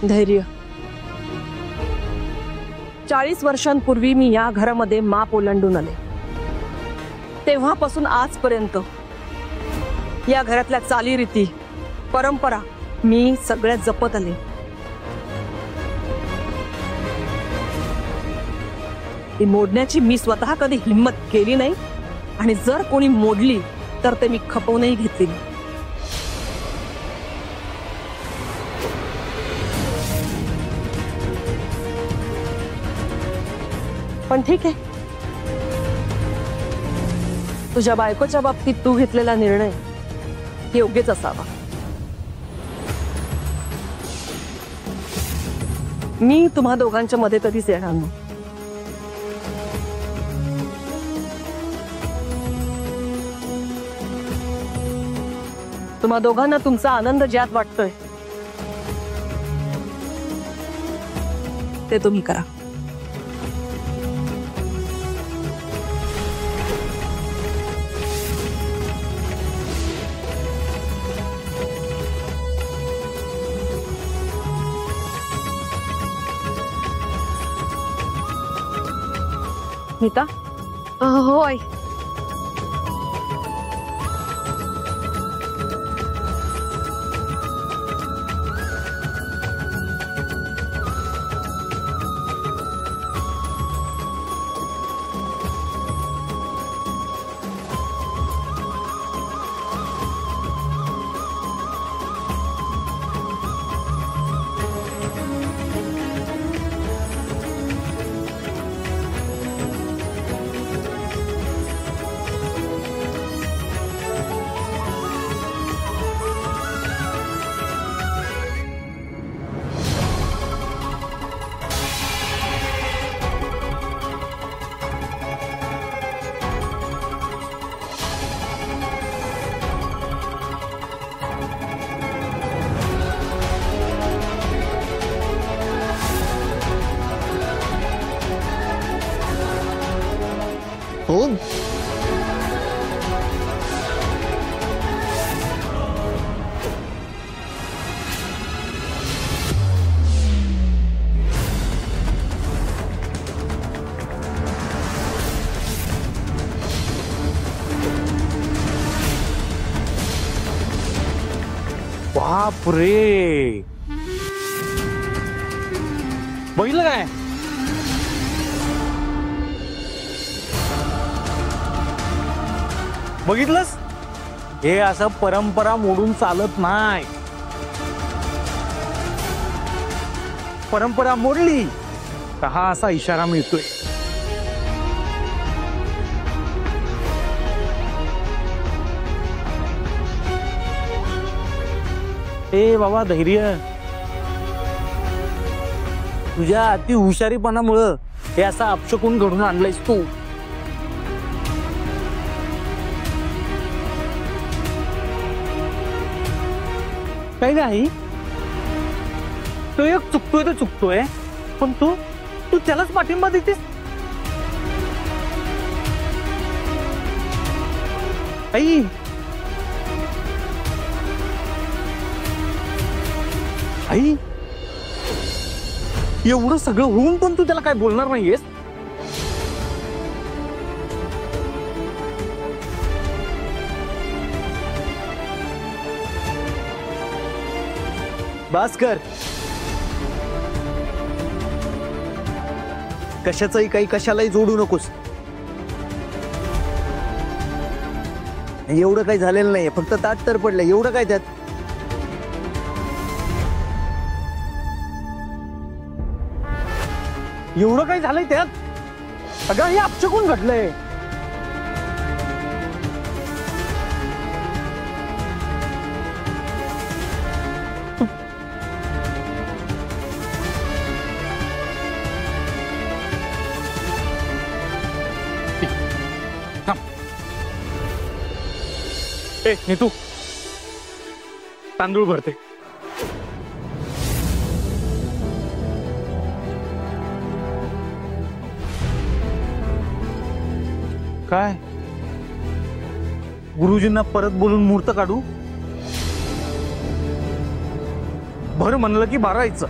धैर्य. 40 वर्षांपूर्वी मी या घरामध्ये माप ओलांडून आले. तेव्हापासून आजपर्यंत या घरातल्या चालीरीती, परंपरा मी सगळ्या जपत आले. ती मोडण्याची मी स्वतः कधी हिम्मत केली नाही आणि जर कोणी मोडली तर ते मी खपवूनही घेतली नाही. पण ठीक आहे, तुझ्या बायकोच्या बाबतीत तू घेतलेला निर्णय योग्यच असावा. मी तुम्हा दोघांच्या मध्ये कधीच येणार नाही. तुम्हा दोघांना तुमचा आनंद ज्यात वाटतोय ते तुम्ही करा. नीता. हो आई. फोन बाप रे, बघितलं काय? बघितलंस, हे असं परंपरा मोडून चालत नाही. परंपरा मोडली तर हा असा इशारा मिळतोय. ए बाबा धैर्य, तुझ्या अति हुशारीपणामुळं हे असा अपशकून घडून आणलायस तू. काही नाही, तो एक चुकतोय तर चुकतोय, पण तू त्यालाच पाठिंबा देतेस. आई आई, एवढं सगळं होऊन पण तू त्याला काय बोलणार नाहीयेस? भास्कर, कशाचंही काही कशालाही जोडू नकोस. एवढं काही झालेलं नाहीये, फक्त ताट तर पडलं, एवढं काय त्यात. एवढं काय झालंय त्यात? अगं हे अपशकून घडलंय. ए नीतू, तांदूळ भरते. काय गुरुजींना परत बोलून मुहूर्त काढू? भर म्हणलं की भरायचं.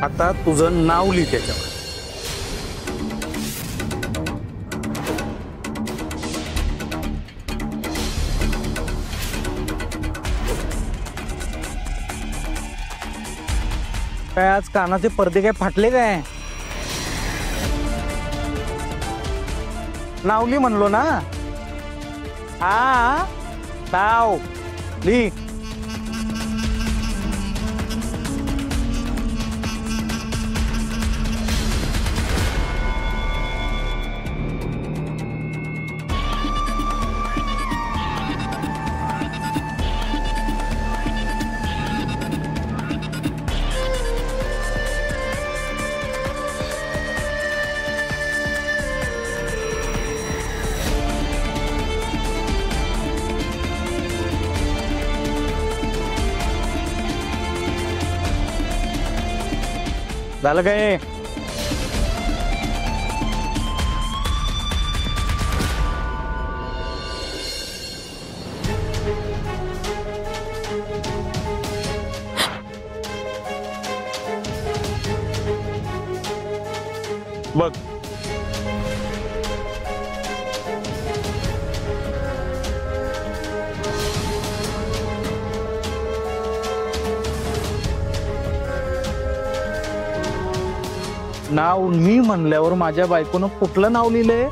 आता तुझं नाव लिह त्याच्यावर. काय आज कानाचे पडदे काय फाटले काय? नावली म्हणलो ना. हा नाव ली. झालं काय? बघ नाव मी म्हणल्यावर माझ्या बायकोनं कुठलं नाव लिहिलंय?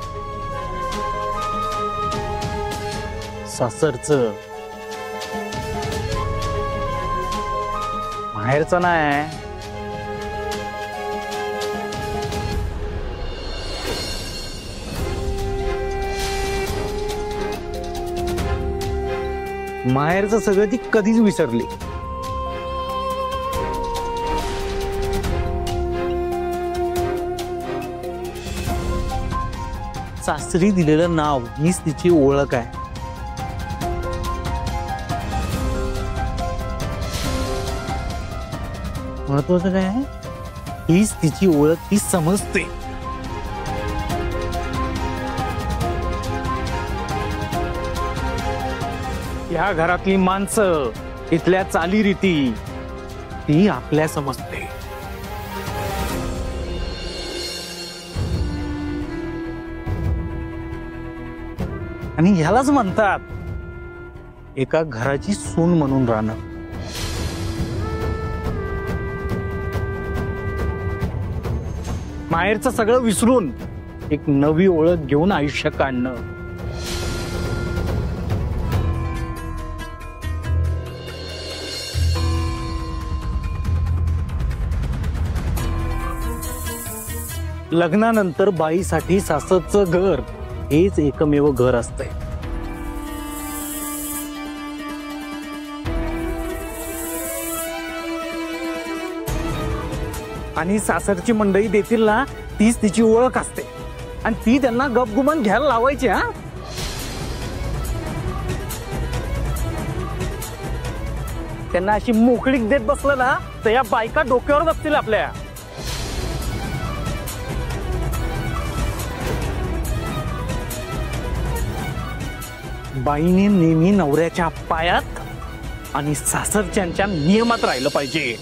सासरचं. माहेरचं नाही. माहेरचं सगळं ती कधीच विसरली. सासरी दिलेलं नाव हीच तिची ओळख आहे. महत्वाचं काय आहे? हीच तिची ओळख, ती समजते. या घरातली माणसं, इथल्या चालीरीती ती आपल्या समजते. आणि ह्यालाच म्हणतात एका घराची सून म्हणून राहणं. माहेरचं सगळं विसरून एक नवी ओळख घेऊन आयुष्य काढणं. लग्नानंतर बाईसाठी सासरचं घर हेच एकमेव घर असतंय. आणि सासरची मंडळी देतील ना, तीच तिची ओळख असते. आणि ती त्यांना गपगुमान घ्यायला लावायची. हा त्यांना अशी मोकळीक देत बसलं ना तर या बायका डोक्यावर बसतील आपल्या. बाईने नेहमी नवऱ्याच्या पायात आणि सासरच्यांच्या नियमात राहिलं पाहिजे.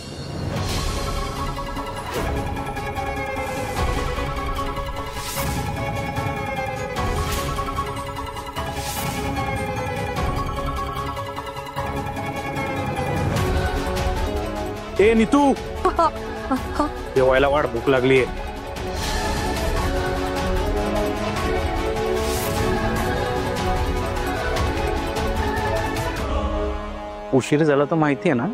ए नीतू, जेवायला वाट, भूक लागली. उशीर झाला तर माहिती आहे ना.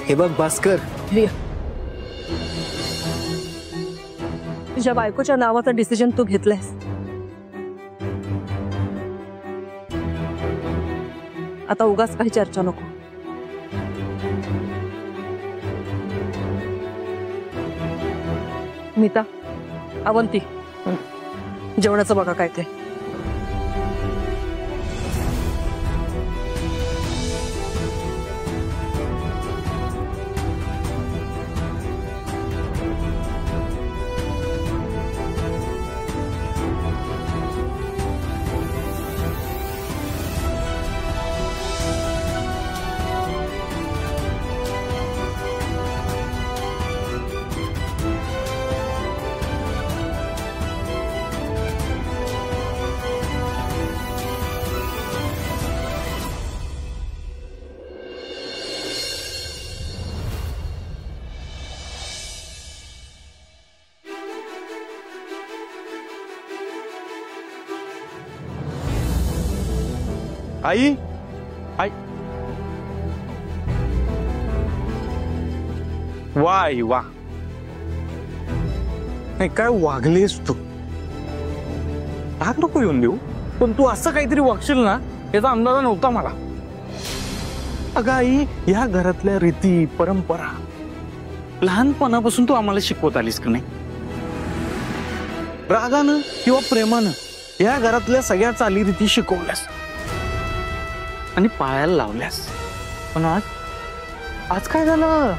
हे बघ भास्कर, तुझ्या बायकोच्या नावाचा डिसिजन तू घेतलायस. आता उगाच काही चर्चा नको. नीता, अवंती, जेवणाचं बघा काय ते. आई आई वा आई वा. नाही काय वागलीस तू. राग नको येऊन देऊ, पण तू असं काहीतरी वागशील ना याचा अंदाज नव्हता मला. अगं आई, या घरातल्या रीती परंपरा लहानपणापासून तू आम्हाला शिकवत आलीस का नाही. रागानं किंवा प्रेमानं या घरातल्या सगळ्या चालीरीती शिकवल्यास आणि पाळायला लावल्यास. पण आज काय झालं.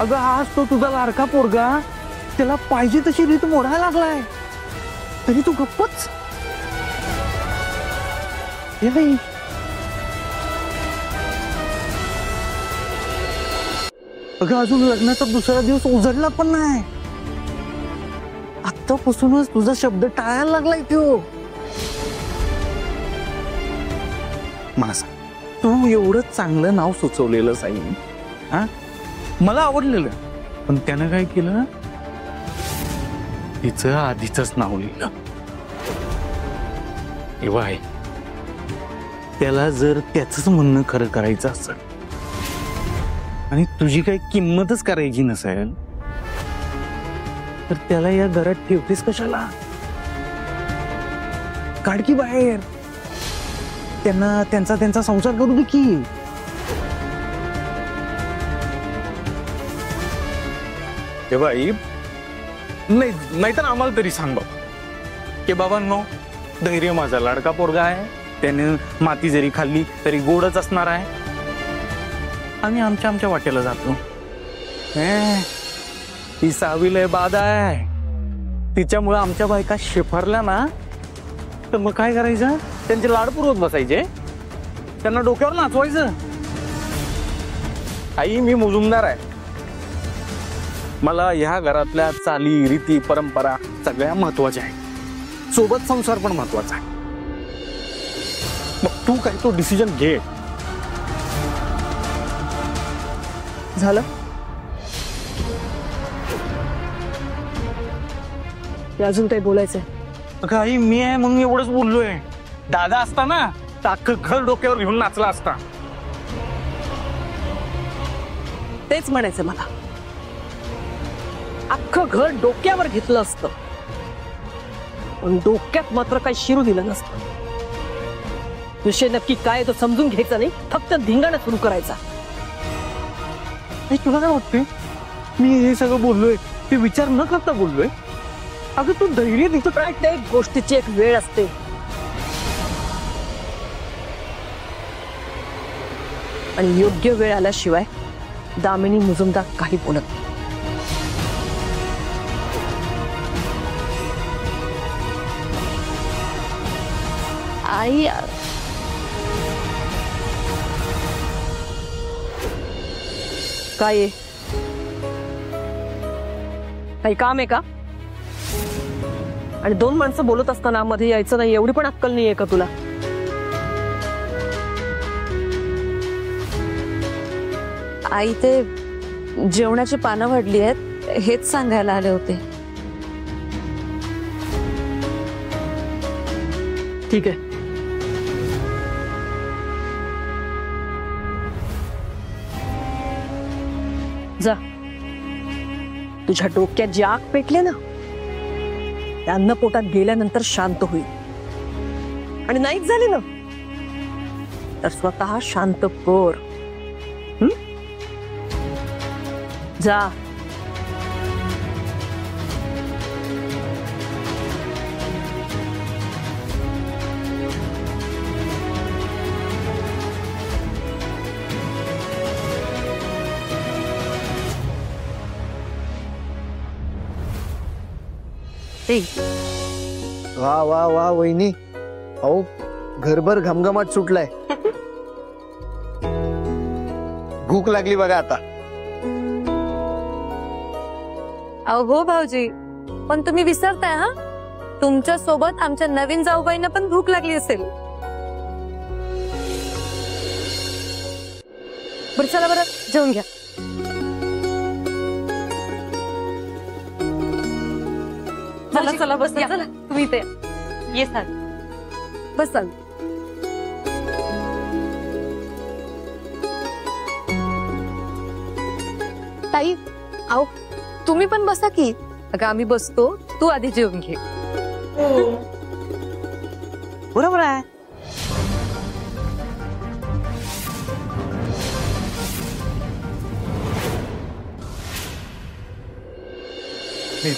अगं आज तो तुझा लाडका पोरगा त्याला पाहिजे तशी रीत मोडायला लागलाय, तरी तू गप्पच. अगं अजून लग्नाचा दुसरा दिवस उजडला पण नाही, आत्तापासूनच तुझा शब्द टाळायला लागलाय तो. मला सांग, तू एवढं चांगलं नाव सुचवलेलं साई, हा मला आवडलेलं, पण त्यानं काय केलं, तिचं आधीच नाव लिहिलं. एव्हा आहे त्याला जर त्याच म्हणणं खरं करायचं असेल आणि तुझी काही किंमतच करायची नसेल तर त्याला या घरात ठेवतेस कशाला. काढ की बाहेर, त्यांना त्यांचा संसार करू दे की. बाई नाही तर आम्हाला तरी सांग बाबा की बाबांनो, धैर्य माझा लाडका पोरगा आहे, त्याने माती जरी खाल्ली तरी गोडच असणार आहे. आम्ही आमच्या वाटेला जातो. ती सावीलय बाद आहे, तिच्यामुळे आमच्या बायका शेफारल्या ना तर मग काय करायचं, त्यांचे लाड पुरवत बसायचे, त्यांना डोक्यावर नाचवायचं. आई मी मुजुमदार आहे, मला ह्या घरातल्या चाली रीती परंपरा सगळ्या महत्वाच्या आहेत, सोबत संसार पण महत्वाचा आहे. मग तू काय तो डिसिजन घे. झालं अजून काही बोलायचंय. काही मी आहे म्हणून एवढंच बोललोय. दादा असता ना तर अख्खं घर डोक्यावर घेऊन नाचला असता. तेच म्हणायचं मला, अख्खं घर डोक्यावर घेतलं असतं पण डोक्यात मात्र काही शिरू दिलं नसतं. विषय नक्की काय तो समजून घ्यायचा नाही, फक्त धिंगाणा सुरू करायचा. तुला काय वाटतंय मी हे सगळं बोललोय ते विचार न करता बोललोय. अगं तू धैर्य देतो. प्रत्येक गोष्टीची एक वेळ असते. आणि योग्य वेळ आल्याशिवाय दामिनी मुजुमदार काही बोलत नाही. आई काय आहे? काही काम आहे का? आणि दोन माणसं बोलत असताना मध्ये यायचं नाही एवढी पण अक्कल नाहीये का तुला? आई ते जेवणाची पानं वाढली आहेत हेच सांगायला आले होते. ठीक आहे, जा. तुझ्या डोक्यात जी आग पेटले ना त्या अन्न पोटात गेल्यानंतर शांत होईल. आणि नाहीच झाली ना तर स्वतः शांत कर. जा. वा वा वा वहिनी, अहो घरभर घमघमाट सुटलाय. भूक लागली बघा आता. अहो भाऊजी, पण तुम्ही विसरताय हा, तुमच्या सोबत आमच्या नवीन जाऊबाईंना पण भूक लागली असेल. बरं चला बरं जेवून घ्या. चला चला बस, चला तुम्ही ते ये सर बस. ताई, आओ तुम्ही पण बसा की. अगं आम्ही बसतो, तू आधी जेवून घे. बरोबर आहे.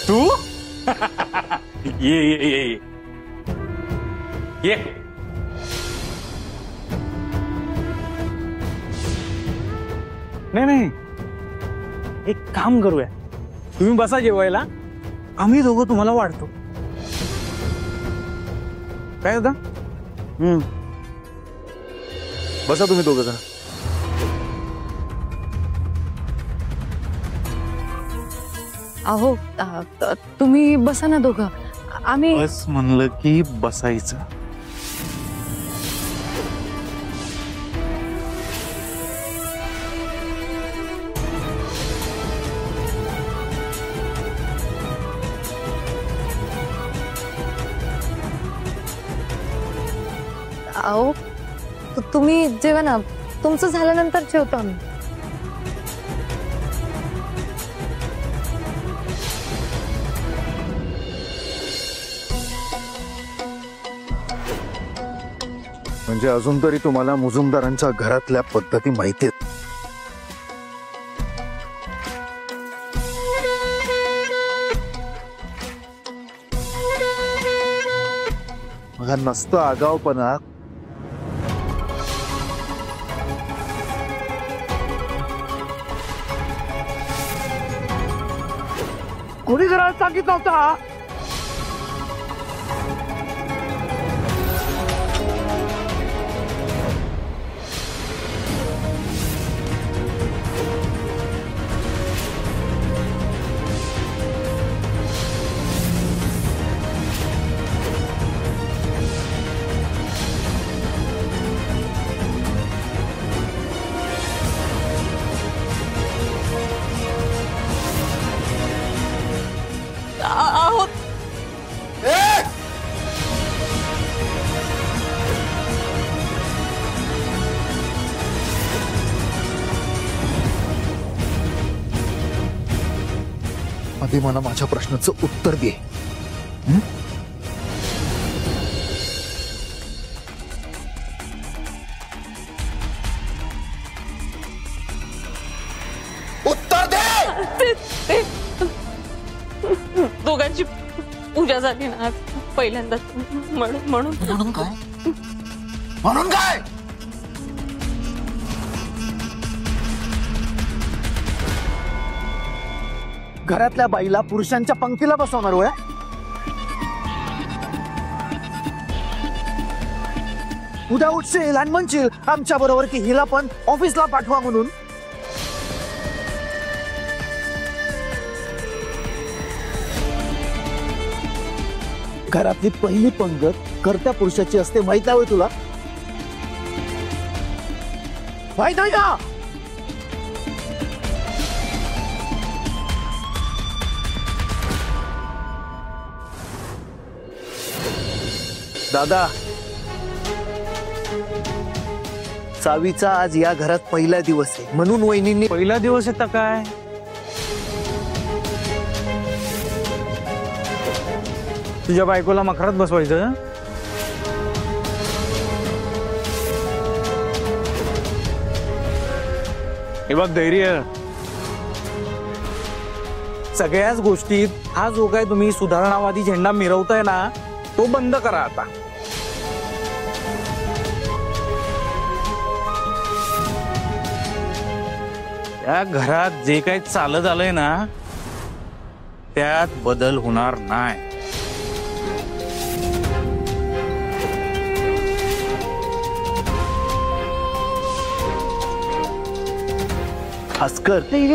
तू ये ये ये ये ये नाही नाही, एक काम करूया, तुम्ही बसा जेवायला, आम्ही दोघं तुम्हाला वाढतो. काय होता? बसा तुम्ही दोघं जण. अहो तुम्ही बसा ना दोघं, आम्ही. बस म्हणलं की बसायचं. अहो तुम्ही जेवा ना, तुमचं झाल्यानंतर जेवतो आम्ही. म्हणजे अजून तरी तुम्हाला मुजुमदारांच्या घरातल्या पद्धती माहिती आहेत. बघा, नसतं आगावपणा. कोणी घराला सांगितलं होता? आधी मला माझ्या प्रश्नाचं उत्तर दे. उत्तर दे. दोघांची पूजा झाली ना पहिल्यांदा, म्हणून म्हणून काय? म्हणून काय? घरातल्या बाईला पुरुषांच्या पंक्तीला बसवणार होय? उद्या उठशील आणि म्हणशील आमच्या बरोबर की हिला पण ऑफिसला पाठवा म्हणून. घरातली पहिली पंगत करत्या पुरुषाची असते, माहित आहे तुला? माहित आहे का? दादा, सावीचा आज या घरात पहिला दिवस आहे, म्हणून वहिनींनी. पहिला दिवस येता काय? तुझ्या बायकोला मखरात बसवायचं? हे बघ धैर्य, सगळ्याच गोष्टीत हा जो काय तुम्ही सुधारणावादी झेंडा मिरवताय ना, तो बंद करा आता. या घरात जे काही चालत आलंय ना, त्यात बदल होणार नाही. भास्कर, ठीक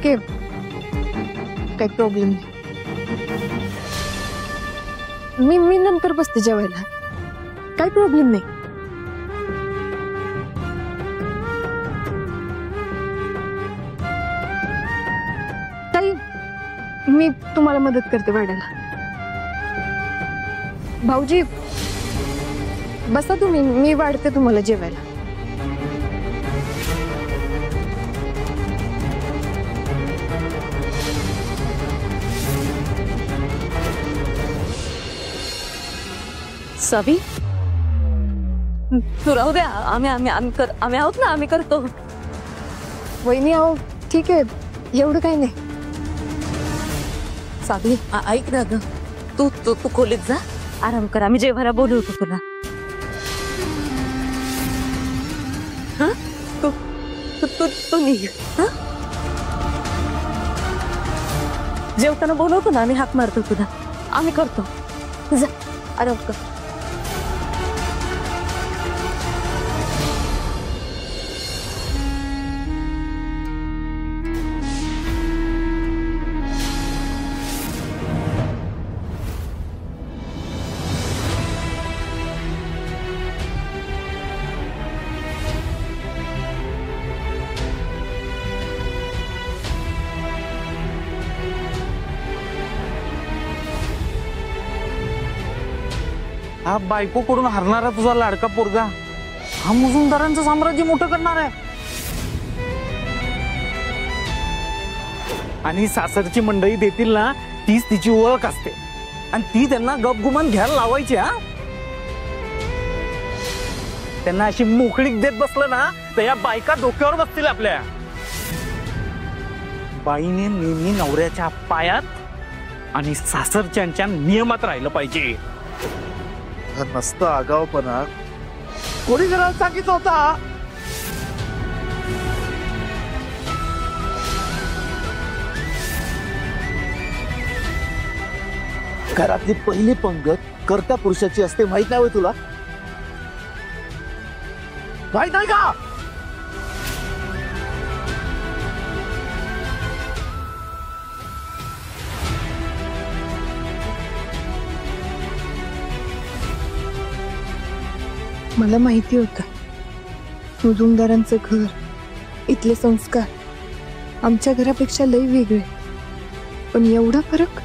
आहे, काही प्रॉब्लेम नाही. मी नंतर बसते जेवायला, काही प्रॉब्लेम नाही. मी तुम्हाला मदत करते वाढायला. भाऊजी बसा तुम्ही, मी वाढते तुम्हाला जेवायला. सावी तू राहू द्या, आम्ही आहोत ना, आम्ही करतो. वहिनी अहो ठीक आहे, एवढं काही नाही. सावी ऐक ना ग, तू तू तू खोलीत जा, आराम कर, आम्ही जेवायला बोलवतो तुला. हा तू तू तू तू निघ. हा जेवताना बोलवतो ना, आम्ही हाक मारतो तुला, आम्ही करतो. जा आराम कर. हा बायको कडून हरणारा तुझा लाडका पोरगा हा मुजुमदारांचं साम्राज्य मोठं करणार आहे. आणि सासरची मंडळी देतील ना, तीच तिची ओळख असते आणि ती त्यांना गपगुमान घ्यायला लावायची. हा त्यांना अशी मोकळीक देत बसलं ना, तर या बायका डोक्यावर बसतील आपल्या. बाईने नेहमी नवऱ्याच्या पायात आणि सासरच्यांच्या नियमात राहिलं पाहिजे. नसतं आगावपणा कोणी जरा सांगितलं होता. घरातली पहिली पंगत कर्त्या पुरुषाची असते, माहित नाही होय तुला? माहित नाही का? मला माहिती होतं मुजुमदारांचं घर, इथले संस्कार आमच्या घरापेक्षा लई वेगळे, पण एवढा फरक.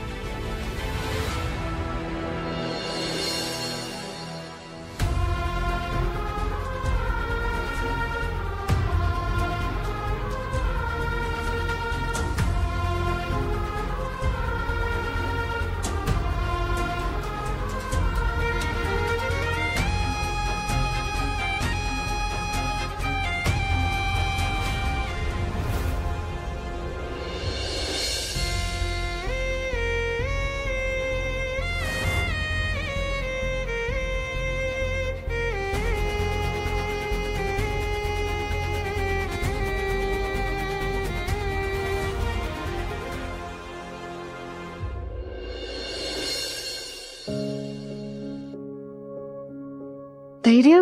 धैर्य,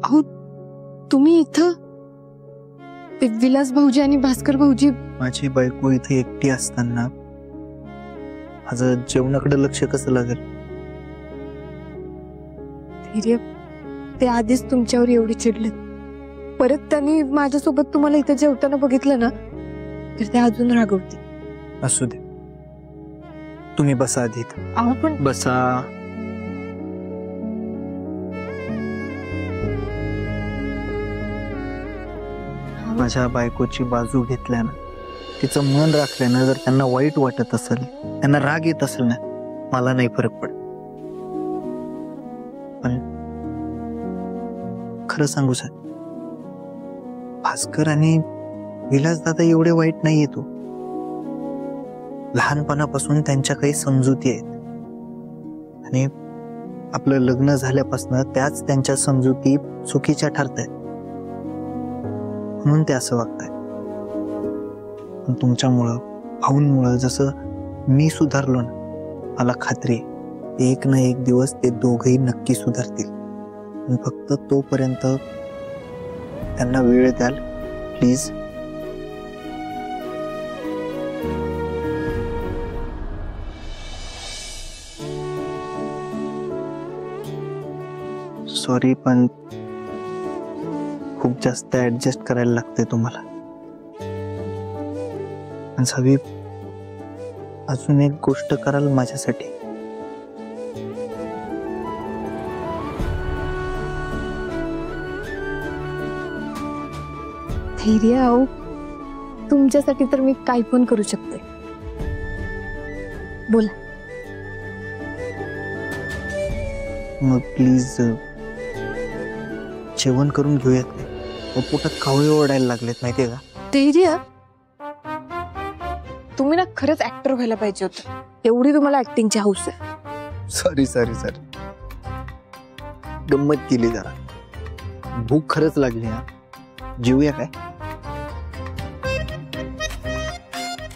अहो तुम्ही इथं? ते विलास भाऊजी आणि भास्कर भाऊजी. माझी बायको इथे एकटी असताना माझं जेवणाकडे लक्ष कसं लागेल? धैर्य, ते आधीच तुमच्यावर एवढी चिडलेत, परत त्यांनी माझ्यासोबत तुम्हाला इथं जेवताना बघितलं ना, तर ते अजून रागवते. असू दे, तुम्ही बसा आधी. अहो पण बसा. माझ्या बायकोची बाजू घेतल्यानं, तिचं मन राखल्यानं जर त्यांना वाईट वाटत असेल, त्यांना राग येत असेल ना, मला नाही फरक पडत. पण खरं सांगू साहेब, भास्कर आणि विलास दादा एवढे वाईट नाहीये. तो लहानपणापासून त्यांच्या काही समजुती आहेत आणि आपलं लग्न झाल्यापासून त्याच त्यांच्या समजुती चुकीच्या ठरतायत, म्हणून ते असं वागतायत. पण तुमच्यामुळं, भाऊंमुळं जसं मी सुधारलो ना, मला खात्री आहे एक ना एक दिवस ते दोघही नक्की सुधारतील. पण फक्त तोपर्यंत त्यांना वेळ द्याल प्लीज. सॉरी, पण खूप जास्त ऍडजस्ट करायला लागते तुम्हाला. सावी, अजून एक गोष्ट कराल माझ्यासाठी? धैर्य आहो, तुमच्यासाठी तर मी काय पण करू शकते. बोला. मग प्लीज जेवण करून घेऊयात काय? मग पोटात कावळे ओरडायला लागलेत माहितीये का? धैर्य, तुम्ही ना खरंच ऍक्टर व्हायला पाहिजे होतं. एवढी तुम्हाला ऍक्टिंगची हौस आहे. सॉरी सॉरी सॉरी, गंमत केली जरा. भूक खरंच लागली हा. जेवूया काय?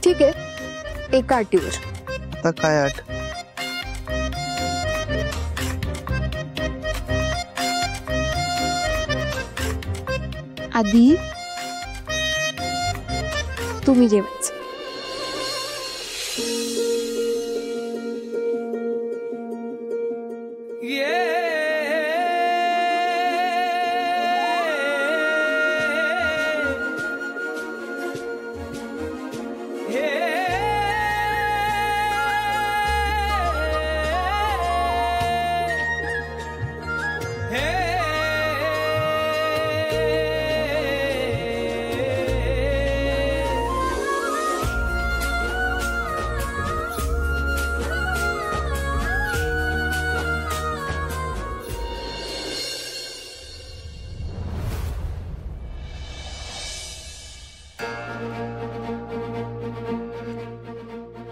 ठीक आहे, एका अटीवर. आता काय आठ? आधी तुम्ही जेवायचं.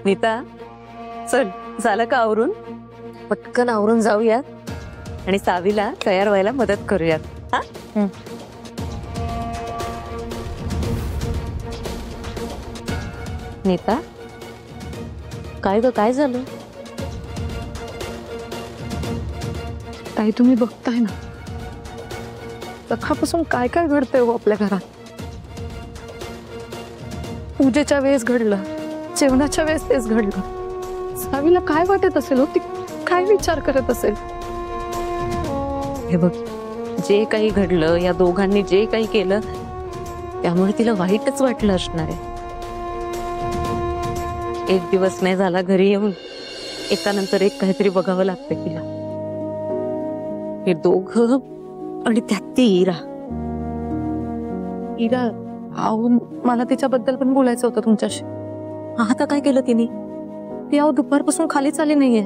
नीता, चल झालं का आवरून? पटकन आवरून जाऊयात आणि सावीला तयार व्हायला मदत करूयात. हा नीता, काय ग, काय झालं? ताई, तुम्ही बघताय ना सकाळपासून काय काय घडतंय हो आपल्या घरात. पूजेच्या वेळेस घडलं, जेवणाच्या वेळेस तेच घडलं. सावीला काय वाटत असेल हो? ती काय विचार करत असेल? हे बघ, जे काही घडलं, या दोघांनी जे काही केलं त्यामुळे तिला वाईटच वाटलं असणार आहे. एक दिवस नाही झाला घरी येऊन एकानंतर एक काहीतरी बघावं लागतं तिला. हे दोघं आणि त्यात ती इरा. इरा, अहो मला तिच्याबद्दल पण बोलायचं होतं तुमच्याशी. आता काय केलं तिने? ती अहो दुपारपासून खालीच आली नाहीये.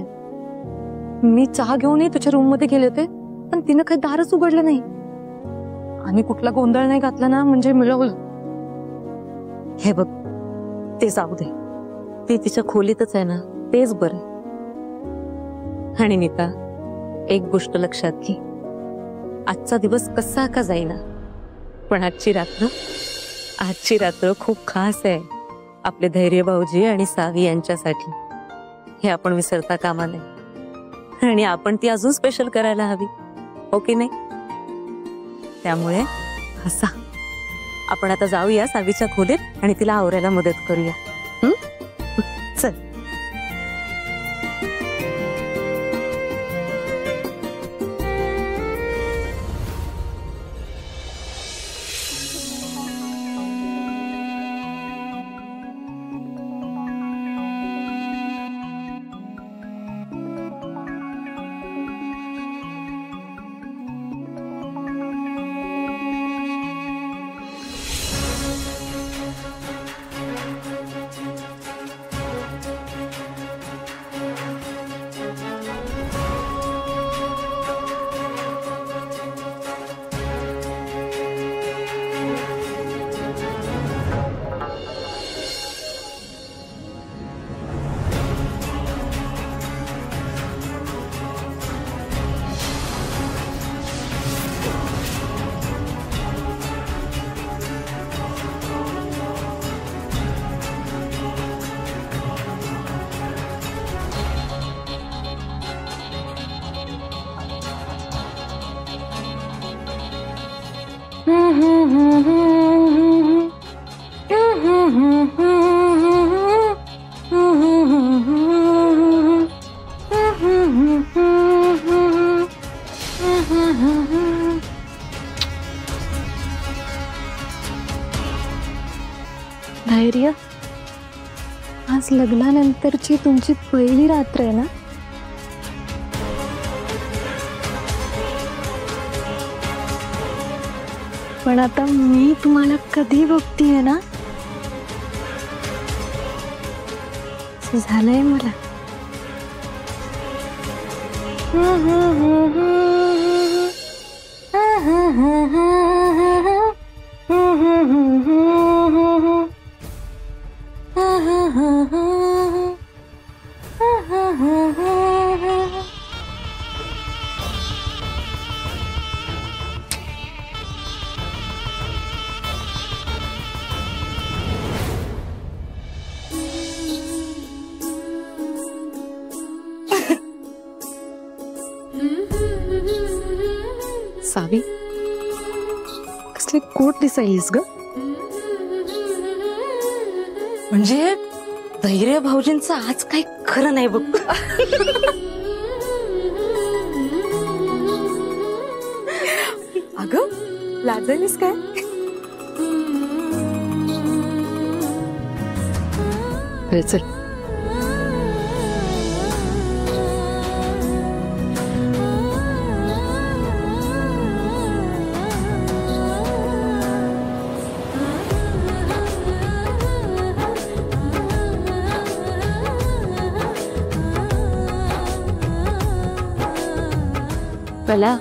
मी चहा घेऊनही तुझ्या रूम मध्ये गेले होते, पण तिनं काही दारच उघडलं नाही. आम्ही कुठला गोंधळ नाही घातला ना, म्हणजे मिळवलं. हे बघ, ते जाऊ दे, ती तिच्या खोलीतच आहे ना, तेच बरं. आणि नीता, एक गोष्ट लक्षात घे, आजचा दिवस कसा का जाईना, पण आजची रात्र खूप खास आहे आपले धैर्य भाऊजी आणि सावी यांच्यासाठी. हे आपण विसरता कामा नये आणि आपण ती अजून स्पेशल करायला हवी, हो की नाही? त्यामुळे हसा, आपण आता जाऊया सावीच्या खोलीत आणि तिला आवरायला मदत करूया. चल. धैर्य, आज लग्नानंतरची तुमची पहिली रात्र आहे ना? पण आता मी तुम्हाला कधी बघतीये ना, असं झालंय मला. सावी, कसली कोट दिसायलीस ग. म्हणजे धैर्य भाऊजींचं आज काही खरं नाही बघ. अगं, लाजलीस काय? बरं, चल. मला